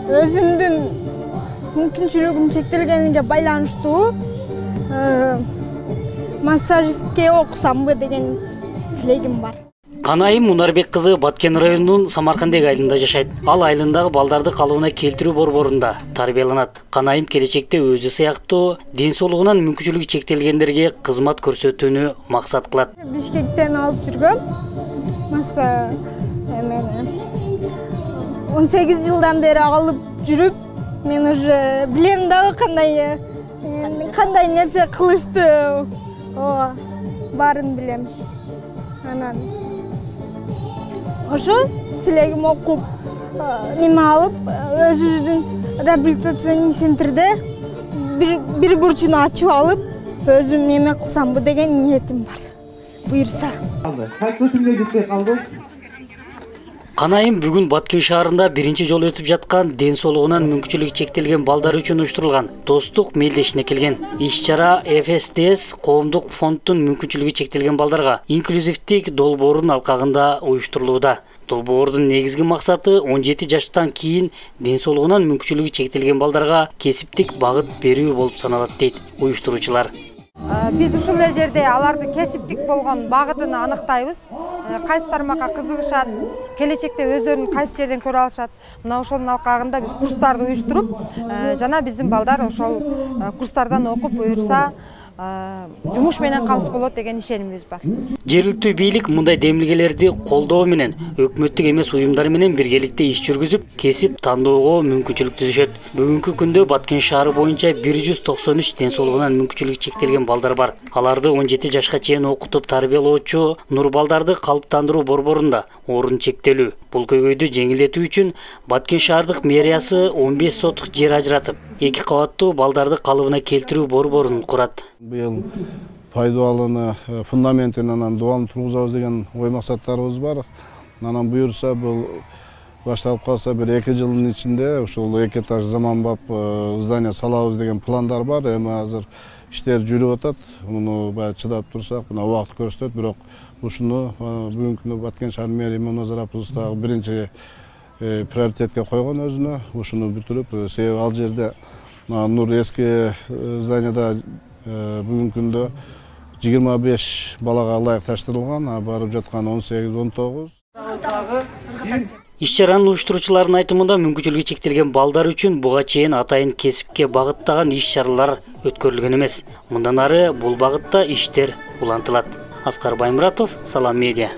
өзүмдүн мүмкүнчүлүгүм чектелгениге байланыштуу массажистке окусамбы деген тилегим бар. Канайым Мунарбек кызы Баткен районунун Самаркандек айылында жашайт. Ал айылындагы балдарды калыбына келтирүү борборунда тарбияланат. Канайым келечекте өзү сыяктуу ден соолугунан мүмкүнчүлүгү чектелгендерге кызмат көрсөтүүнү максат кылат. Бишкектен алып жүргөм. Маса эмени 18 жылдан бери алып жүрүп, мен уже билем дагы кандай нерсе кылышты. Барын билем. Анан ошо тилегим окуп, неме алып, өзүбүздүн реабилитационный центрде бир бурчуну ачып алып, өзүм неме кылсамбы деген ниетим бар. Буйрса. Кайсы күнгө жетпей калды? Канайым бүгүн Баткен шаарында биринчи жолу өтүп жаткан ден соолугунан мүмкүнчүлүгү чектелген балдар үчүн уюштурулган достук мелдешине келген. Иш-чара ФСДС коомдук фонддун мүмкүнчүлүгү чектелген балдарга инклюзивдик долбоорунун алкагында уюштурулууда. Долбоордун негизги максаты 17 жаштан кийин ден соолугунан мүмкүнчүлүгү чектелген балдарга кесиптик багыт берүү болуп саналат дейт уюштуруучулар. Биз ушул жерде аларды кесиптик болгон багытын аныктайбыз. Кайсы тармакка кызыгышат, келечекте өздөрүн кайсы жерден көрө алышат. Мына ошонун алкагында биз курстарды уюштуруп, жана биздин балдар ошол курстардан окуп буюрса жумуш менен камсыз болот деген ишенимибиз бар. Жергиликтүү бийлик мындай демилгелерди колдоо менен өкмөттүк эмес уюмдар менен биргеликте иш жүргүзүп, кесип тандоого мүмкүнчүлүк түзүшөт. Бүгүнкү күндө Баткен шаары боюнча 193 ден соолугунан мүмкүнчүлүгү чектелген балдар бар. Аларды 17 жашка чейин окутуп тарбиялоочу Нур балдарды калыптандыруу борборунда орун чектелүү. Бул көйгөйдү жеңилдетүү үчүн Баткен шаардык мэриясы 15 сотук жер ажыратып, 2 кабаттуу балдарды калыбына келтирүү борборун курат. Быйыл пайдаланы фундаментин анан дубалын тургузабыз деген ой максаттарыбыз бар. Анан буюрса бул башталып калса бир 2 жылдын ичинде ушул 2 этаж заманбап здание салабыз деген пландар бар. Эми азыр иштер жүрүп атат. Муну баягы чыдап турсак, мына убакыт көрсөтөт, бирок ушуну бүгүнкү күндө Баткен шаар мэрия Муназар апыбыз дагы биринчи приоритетке койгон өзүнө. Ушуну бүтүрүп, себеби ал жерде Нур эски зданияда бүгүнкү күндө 25 балага ылайыкташтырылган, барып жаткан 18-19. Иш-чаранын уюштуруучулардын айтымында мүмкүнчүлүгү чектелген балдар үчүн буга чейин атайын кесипке багыттаган иш-чаралар өткөрүлгөн эмес. Мындан ары бул багытта иштер улантылат. Аскар Баймуратов, Салам медиа.